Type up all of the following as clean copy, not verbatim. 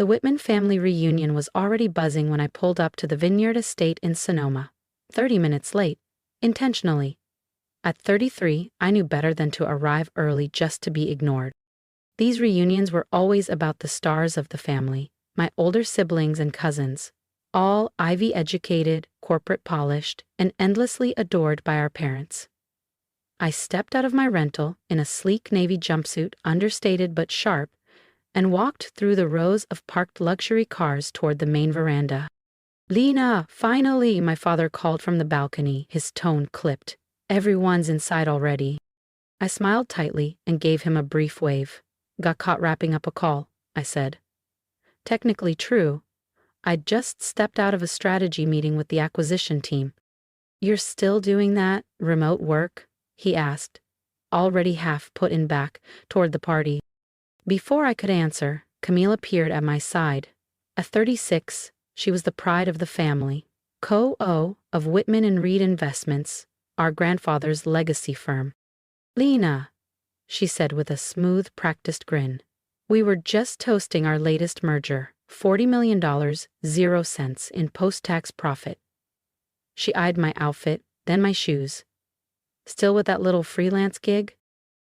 The Whitman family reunion was already buzzing when I pulled up to the vineyard estate in Sonoma, 30 minutes late, intentionally. At 33, I knew better than to arrive early just to be ignored. These reunions were always about the stars of the family, my older siblings and cousins, all Ivy-educated, corporate-polished, and endlessly adored by our parents. I stepped out of my rental in a sleek navy jumpsuit, understated but sharp, and walked through the rows of parked luxury cars toward the main veranda. "Lena, finally," my father called from the balcony, his tone clipped. "Everyone's inside already." I smiled tightly and gave him a brief wave. "Got caught wrapping up a call," I said. Technically true. I'd just stepped out of a strategy meeting with the acquisition team. "You're still doing that remote work?" he asked, already half put in back toward the party. Before I could answer, Camille appeared at my side. At 36, she was the pride of the family, co-o of Whitman and Reed Investments, our grandfather's legacy firm. "Lena," she said with a smooth, practiced grin. "We were just toasting our latest merger, $40 million, 0 cents in post-tax profit." She eyed my outfit, then my shoes. "Still with that little freelance gig?"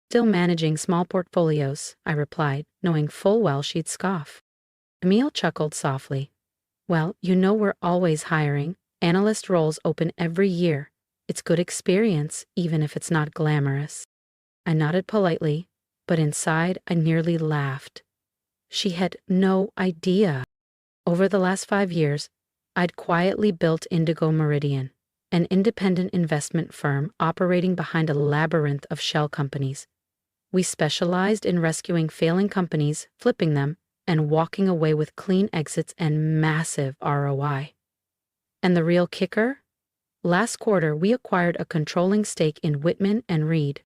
"Still managing small portfolios," I replied, knowing full well she'd scoff. Camille chuckled softly. "Well, you know we're always hiring. Analyst roles open every year. It's good experience, even if it's not glamorous." I nodded politely, but inside I nearly laughed. She had no idea. Over the last 5 years, I'd quietly built Indigo Meridian, an independent investment firm operating behind a labyrinth of shell companies. We specialized in rescuing failing companies, flipping them, and walking away with clean exits and massive ROI. And the real kicker? Last quarter, we acquired a controlling stake in Whitman and Reed.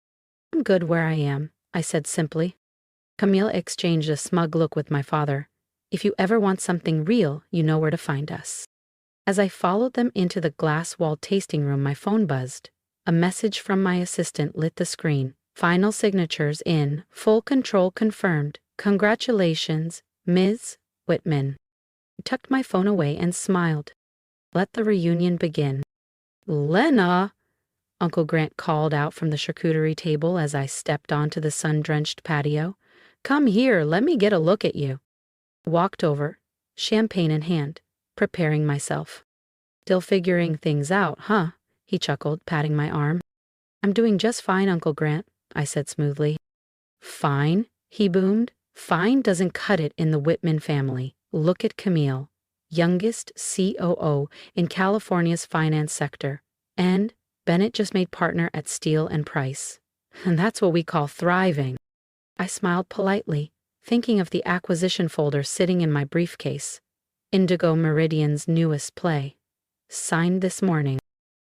"I'm good where I am," I said simply. Camille exchanged a smug look with my father. "If you ever want something real, you know where to find us." As I followed them into the glass-walled tasting room, my phone buzzed. A message from my assistant lit the screen. "Final signatures in. Full control confirmed. Congratulations, Ms. Whitman." I tucked my phone away and smiled. Let the reunion begin. "Lena!" Uncle Grant called out from the charcuterie table as I stepped onto the sun-drenched patio. "Come here, let me get a look at you." I walked over, champagne in hand, preparing myself. "Still figuring things out, huh?" he chuckled, patting my arm. "I'm doing just fine, Uncle Grant," I said smoothly. "Fine?" he boomed. "Fine doesn't cut it in the Whitman family. Look at Camille, youngest COO in California's finance sector, and Bennett just made partner at Steele and Price. And that's what we call thriving." I smiled politely, thinking of the acquisition folder sitting in my briefcase. Indigo Meridian's newest play. Signed this morning.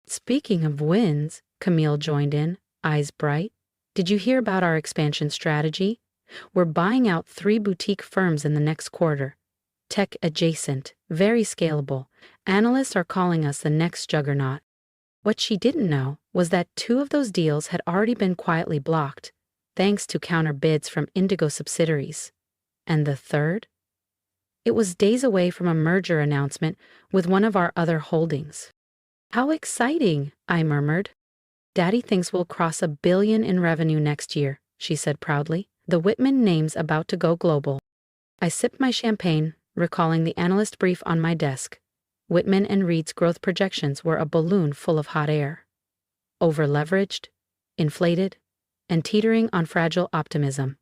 "Speaking of wins," Camille joined in, eyes bright. "Did you hear about our expansion strategy? We're buying out 3 boutique firms in the next quarter. Tech adjacent, very scalable. Analysts are calling us the next juggernaut." What she didn't know was that 2 of those deals had already been quietly blocked, thanks to counter bids from Indigo subsidiaries. And the third? It was days away from a merger announcement with one of our other holdings. "How exciting," I murmured. "Daddy thinks we'll cross $1 billion in revenue next year," she said proudly. "The Whitman name's about to go global." I sipped my champagne, recalling the analyst brief on my desk. Whitman and Reed's growth projections were a balloon full of hot air. Over-leveraged, inflated, and teetering on fragile optimism.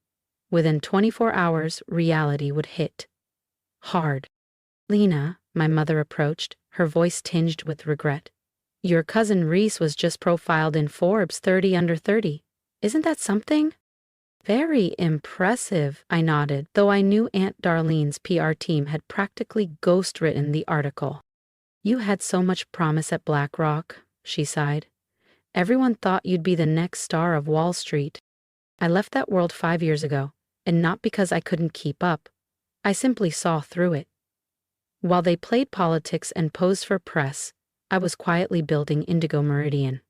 Within 24 hours, reality would hit. Hard. "Lena," my mother approached, her voice tinged with regret. "Your cousin Reese was just profiled in Forbes 30 under 30. Isn't that something?" "Very impressive," I nodded, though I knew Aunt Darlene's PR team had practically ghost-written the article. "You had so much promise at BlackRock," she sighed. "Everyone thought you'd be the next star of Wall Street." I left that world 5 years ago, and not because I couldn't keep up. I simply saw through it. While they played politics and posed for press, I was quietly building Indigo Meridian.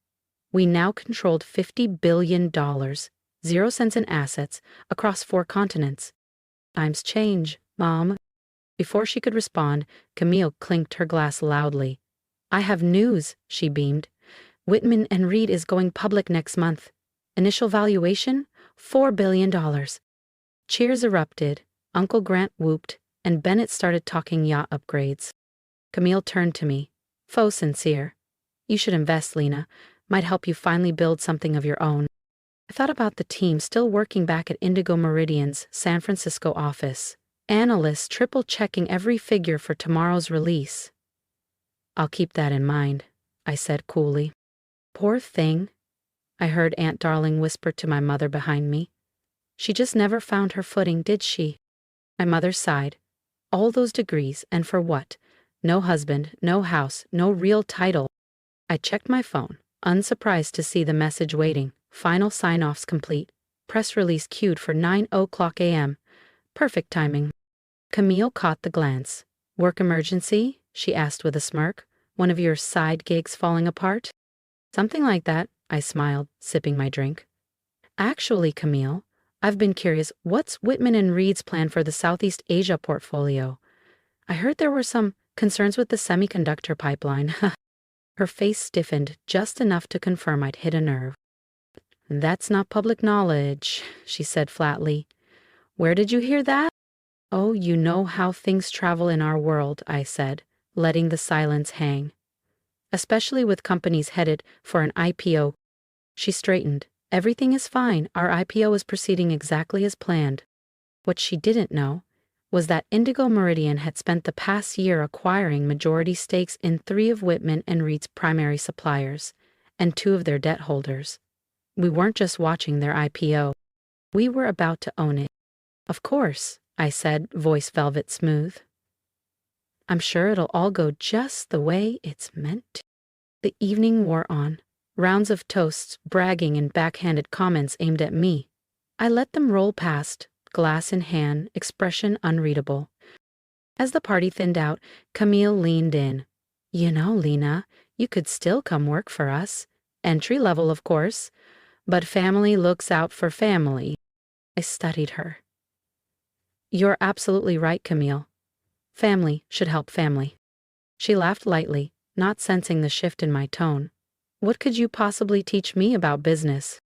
We now controlled $50 billion, 0 cents in assets, across 4 continents. Times change, Mom. Before she could respond, Camille clinked her glass loudly. I have news, she beamed. Whitman and Reed is going public next month. Initial valuation? $4 billion. Cheers erupted, Uncle Grant whooped, and Bennett started talking yacht upgrades. Camille turned to me. Faux sincere. You should invest, Lena. Might help you finally build something of your own. I thought about the team still working back at Indigo Meridian's San Francisco office. Analysts triple-checking every figure for tomorrow's release. I'll keep that in mind, I said coolly. Poor thing, I heard Aunt Darling whisper to my mother behind me. She just never found her footing, did she? My mother sighed. All those degrees, and for what? No husband, no house, no real title. I checked my phone, unsurprised to see the message waiting. Final sign-offs complete. Press release queued for 9:00 a.m. Perfect timing. Camille caught the glance. Work emergency? She asked with a smirk. One of your side gigs falling apart? Something like that, I smiled, sipping my drink. Actually, Camille, I've been curious, what's Whitman and Reed's plan for the Southeast Asia portfolio? I heard there were some concerns with the semiconductor pipeline. Her face stiffened just enough to confirm I'd hit a nerve. That's not public knowledge, she said flatly. Where did you hear that? Oh, you know how things travel in our world, I said, letting the silence hang. Especially with companies headed for an IPO. She straightened. Everything is fine. Our IPO is proceeding exactly as planned. What she didn't know was that Indigo Meridian had spent the past year acquiring majority stakes in 3 of Whitman and Reed's primary suppliers and 2 of their debt holders. We weren't just watching their IPO. We were about to own it. Of course, I said, voice velvet smooth. I'm sure it'll all go just the way it's meant to. The evening wore on. Rounds of toasts, bragging, and backhanded comments aimed at me. I let them roll past, glass in hand, expression unreadable. As the party thinned out, Camille leaned in. You know, Lena, you could still come work for us. Entry level, of course. But family looks out for family. I studied her. You're absolutely right, Camille. Family should help family. She laughed lightly, not sensing the shift in my tone. What could you possibly teach me about business?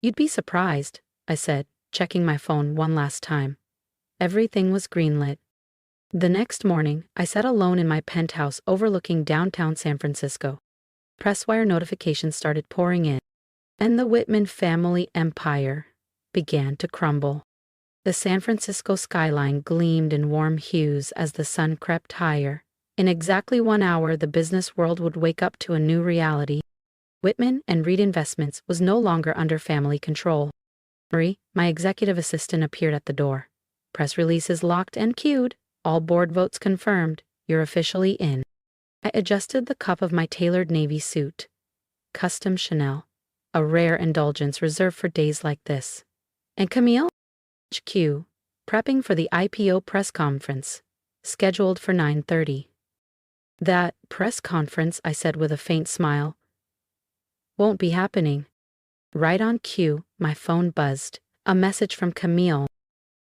You'd be surprised, I said, checking my phone one last time. Everything was greenlit. The next morning, I sat alone in my penthouse overlooking downtown San Francisco. Presswire notifications started pouring in, and the Whitman family empire began to crumble. The San Francisco skyline gleamed in warm hues as the sun crept higher. In exactly 1 hour, the business world would wake up to a new reality. Whitman and Reed Investments was no longer under family control. Marie, my executive assistant, appeared at the door. Press releases locked and queued. All board votes confirmed. You're officially in. I adjusted the cuff of my tailored navy suit. Custom Chanel. A rare indulgence reserved for days like this. And Camille? HQ. Prepping for the IPO press conference. Scheduled for 9:30. That press conference, I said with a faint smile, won't be happening. Right on cue, my phone buzzed. A message from Camille.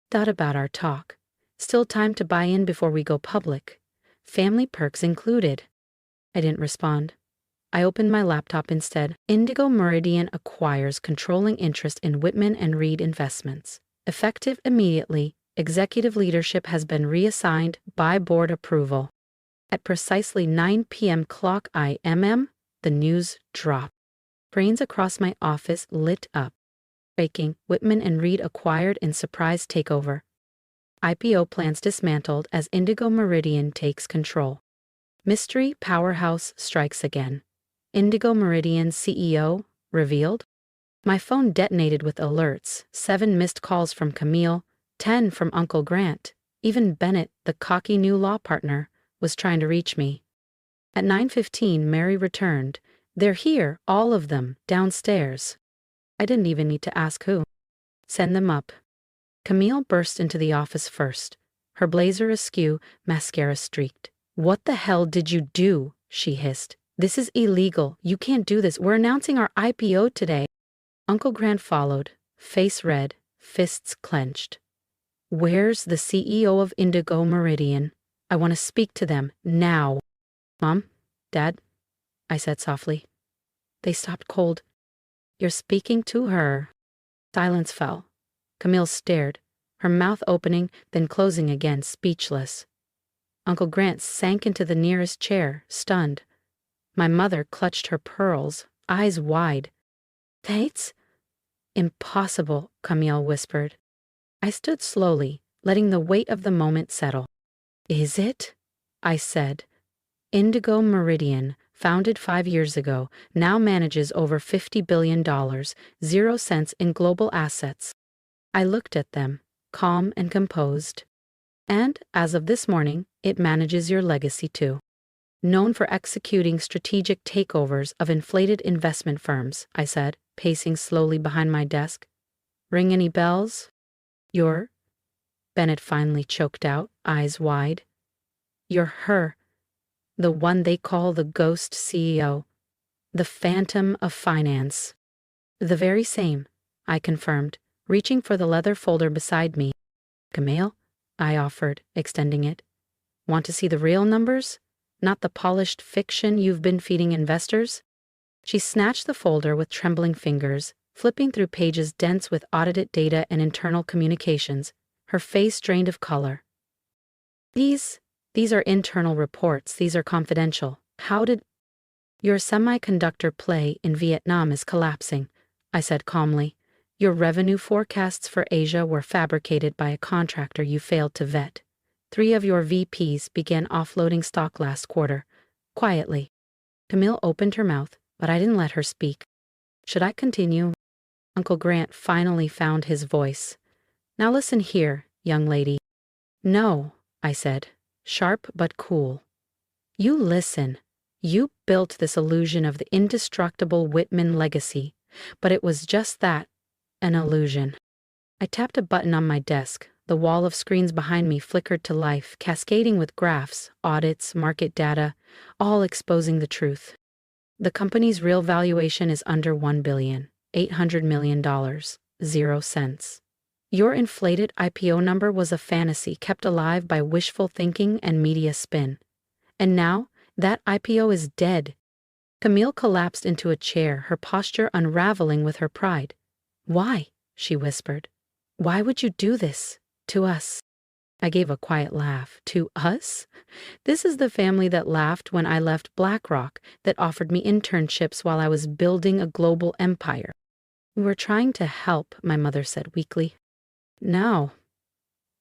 Thought about our talk. Still time to buy in before we go public. Family perks included. I didn't respond. I opened my laptop instead. Indigo Meridian acquires controlling interest in Whitman and Reed Investments. Effective immediately, executive leadership has been reassigned by board approval. At precisely 9 p.m. clock IMM, the news dropped. Brains across my office lit up. Breaking, Whitman and Reed acquired in surprise takeover. IPO plans dismantled as Indigo Meridian takes control. Mystery powerhouse strikes again. Indigo Meridian CEO revealed. My phone detonated with alerts, 7 missed calls from Camille, 10 from Uncle Grant. Even Bennett, the cocky new law partner, was trying to reach me. At 9:15, Mary returned. They're here, all of them, downstairs. I didn't even need to ask who. Send them up. Camille burst into the office first, her blazer askew, mascara streaked. What the hell did you do? She hissed. This is illegal. You can't do this. We're announcing our IPO today. Uncle Grant followed, face red, fists clenched. Where's the CEO of Indigo Meridian? I want to speak to them, now. Mom? Dad? I said softly. They stopped cold. You're speaking to her. Silence fell. Camille stared, her mouth opening, then closing again, speechless. Uncle Grant sank into the nearest chair, stunned. My mother clutched her pearls, eyes wide. Tates? Impossible, Camille whispered. I stood slowly, letting the weight of the moment settle. Is it? I said. Indigo Meridian, founded 5 years ago, now manages over $50 billion, 0 cents in global assets. I looked at them, calm and composed. And, as of this morning, it manages your legacy too. Known for executing strategic takeovers of inflated investment firms, I said, pacing slowly behind my desk. Ring any bells? You're? Bennett finally choked out, eyes wide. You're her. The one they call the ghost CEO. The phantom of finance. The very same, I confirmed, reaching for the leather folder beside me. Camille? I offered, extending it. Want to see the real numbers? Not the polished fiction you've been feeding investors? She snatched the folder with trembling fingers, flipping through pages dense with audited data and internal communications, her face drained of color. These are internal reports. These are confidential. How did... Your semiconductor play in Vietnam is collapsing, I said calmly. Your revenue forecasts for Asia were fabricated by a contractor you failed to vet. 3 of your VPs began offloading stock last quarter. Quietly. Camille opened her mouth, but I didn't let her speak. Should I continue? Uncle Grant finally found his voice. Now listen here, young lady. No, I said, sharp but cool. You listen. You built this illusion of the indestructible Whitman legacy, but it was just that, an illusion. I tapped a button on my desk. The wall of screens behind me flickered to life, cascading with graphs, audits, market data, all exposing the truth. The company's real valuation is under $1.8 billion, 0 cents. Your inflated IPO number was a fantasy kept alive by wishful thinking and media spin. And now, that IPO is dead. Camille collapsed into a chair, her posture unraveling with her pride. Why? She whispered. Why would you do this? To us. I gave a quiet laugh. To us? This is the family that laughed when I left BlackRock, that offered me internships while I was building a global empire. We were trying to help, my mother said weakly. No.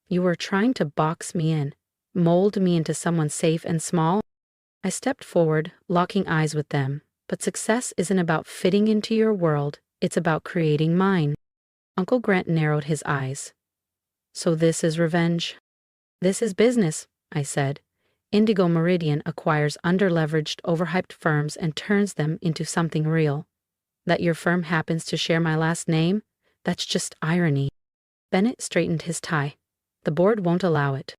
You were trying to box me in, mold me into someone safe and small. I stepped forward, locking eyes with them. But success isn't about fitting into your world, it's about creating mine. Uncle Grant narrowed his eyes. So this is revenge? This is business, I said. Indigo Meridian acquires underleveraged, overhyped firms and turns them into something real. That your firm happens to share my last name? That's just irony. Bennett straightened his tie. The board won't allow it.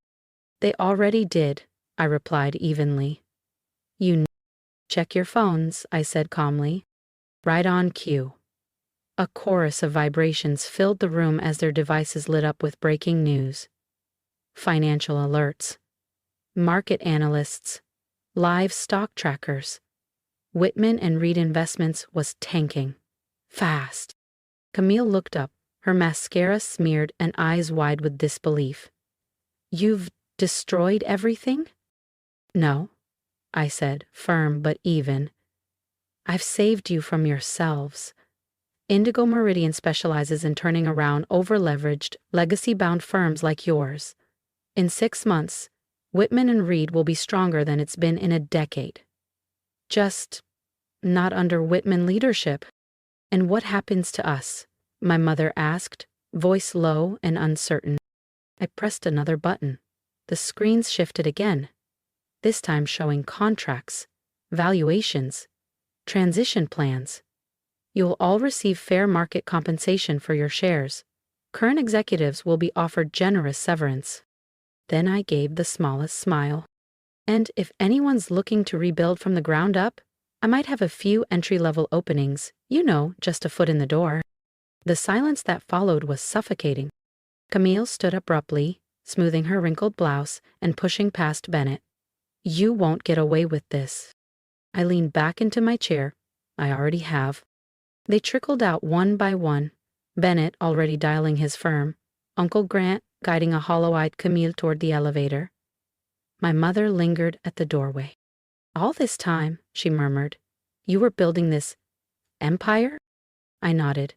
They already did, I replied evenly. You check your phones, I said calmly. Right on cue. A chorus of vibrations filled the room as their devices lit up with breaking news. Financial alerts. Market analysts. Live stock trackers. Whitman and Reed Investments was tanking. Fast. Camille looked up, her mascara smeared and eyes wide with disbelief. You've destroyed everything? No, I said, firm but even. I've saved you from yourselves. Indigo Meridian specializes in turning around over-leveraged, legacy-bound firms like yours. In 6 months, Whitman and Reed will be stronger than it's been in a decade. Just not under Whitman leadership. And what happens to us? My mother asked, voice low and uncertain. I pressed another button. The screens shifted again, this time showing contracts, valuations, transition plans. You will all receive fair market compensation for your shares. Current executives will be offered generous severance. Then I gave the smallest smile. And if anyone's looking to rebuild from the ground up, I might have a few entry-level openings, just a foot in the door. The silence that followed was suffocating. Camille stood abruptly, smoothing her wrinkled blouse and pushing past Bennett. "You won't get away with this." I leaned back into my chair. "I already have." They trickled out one by one, Bennett already dialing his firm, Uncle Grant guiding a hollow-eyed Camille toward the elevator. My mother lingered at the doorway. "All this time," she murmured, "you were building this empire?" I nodded.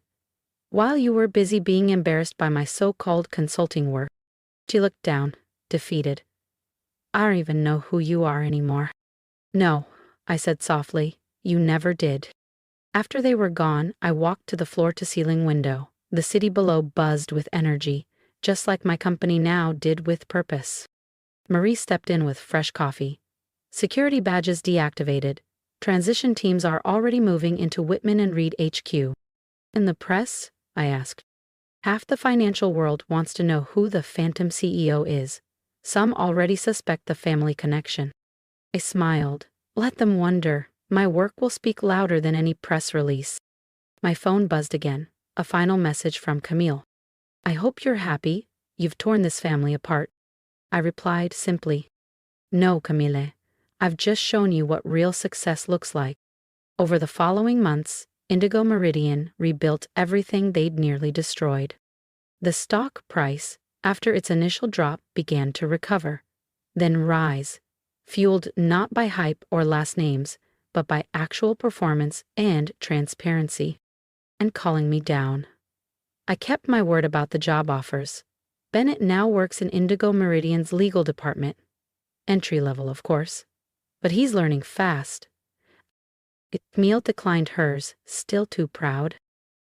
"While you were busy being embarrassed by my so-called consulting work." She looked down, defeated. "I don't even know who you are anymore." "No," I said softly, "you never did." After they were gone, I walked to the floor-to-ceiling window. The city below buzzed with energy, just like my company now did with purpose. Marie stepped in with fresh coffee. "Security badges deactivated. Transition teams are already moving into Whitman and Reed HQ. "In the press?" I asked. "Half the financial world wants to know who the phantom CEO is. Some already suspect the family connection." I smiled. "Let them wonder. My work will speak louder than any press release." My phone buzzed again, a final message from Camille. "I hope you're happy. You've torn this family apart." I replied simply, "No, Camille. I've just shown you what real success looks like." Over the following months, Indigo Meridian rebuilt everything they'd nearly destroyed. The stock price, after its initial drop, began to recover, then rise, fueled not by hype or last names, but by actual performance and transparency. And calling me down. I kept my word about the job offers. Bennett now works in Indigo Meridian's legal department. Entry level, of course. But he's learning fast. Camille declined hers, still too proud.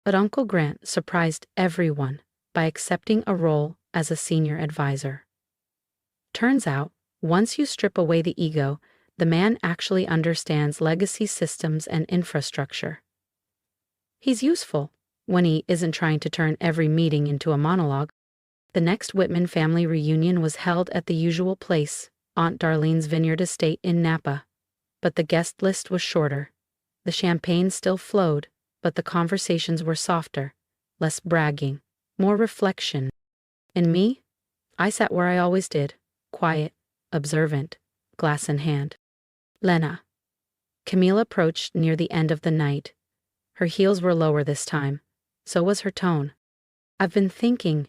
But Uncle Grant surprised everyone by accepting a role as a senior advisor. Turns out, once you strip away the ego, the man actually understands legacy systems and infrastructure. He's useful when he isn't trying to turn every meeting into a monologue. The next Whitman family reunion was held at the usual place, Aunt Darlene's vineyard estate in Napa. But the guest list was shorter. The champagne still flowed, but the conversations were softer, less bragging, more reflection. And me? I sat where I always did, quiet, observant, glass in hand. "Lena." Camille approached near the end of the night. Her heels were lower this time. So was her tone. "I've been thinking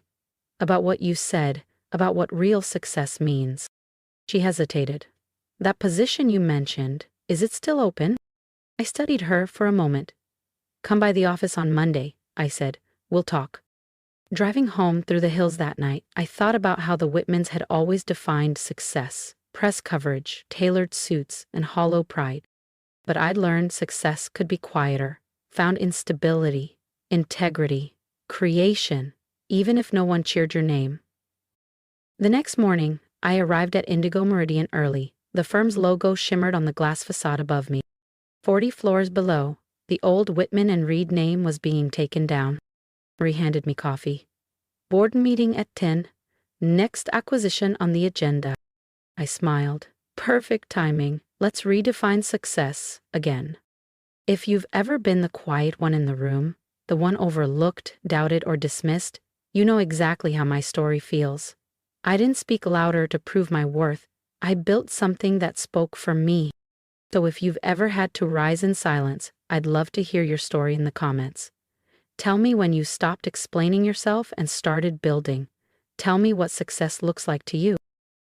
about what you said, about what real success means." She hesitated. "That position you mentioned, is it still open?" I studied her for a moment. "Come by the office on Monday," I said. "We'll talk." Driving home through the hills that night, I thought about how the Whitmans had always defined success. Press coverage, tailored suits, and hollow pride. But I'd learned success could be quieter, found in stability, integrity, creation, even if no one cheered your name. The next morning, I arrived at Indigo Meridian early. The firm's logo shimmered on the glass facade above me. 40 floors below, the old Whitman and Reed name was being taken down. Marie handed me coffee. "Board meeting at 10. Next acquisition on the agenda." I smiled. Perfect timing. Let's redefine success again. If you've ever been the quiet one in the room, the one overlooked, doubted, or dismissed, you know exactly how my story feels. I didn't speak louder to prove my worth. I built something that spoke for me. So if you've ever had to rise in silence, I'd love to hear your story in the comments. Tell me when you stopped explaining yourself and started building. Tell me what success looks like to you.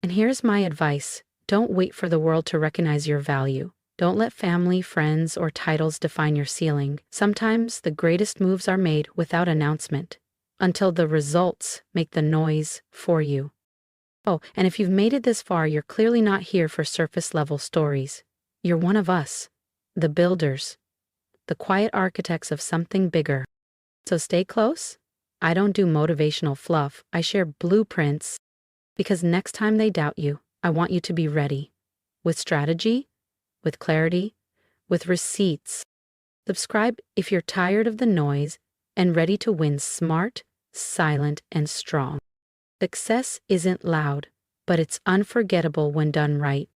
And here's my advice. Don't wait for the world to recognize your value. Don't let family, friends, or titles define your ceiling. Sometimes the greatest moves are made without announcement, until the results make the noise for you. Oh, and if you've made it this far, you're clearly not here for surface-level stories. You're one of us, the builders, the quiet architects of something bigger. So stay close. I don't do motivational fluff. I share blueprints. Because next time they doubt you, I want you to be ready. With strategy, with clarity, with receipts. Subscribe if you're tired of the noise and ready to win smart, silent, and strong. Success isn't loud, but it's unforgettable when done right.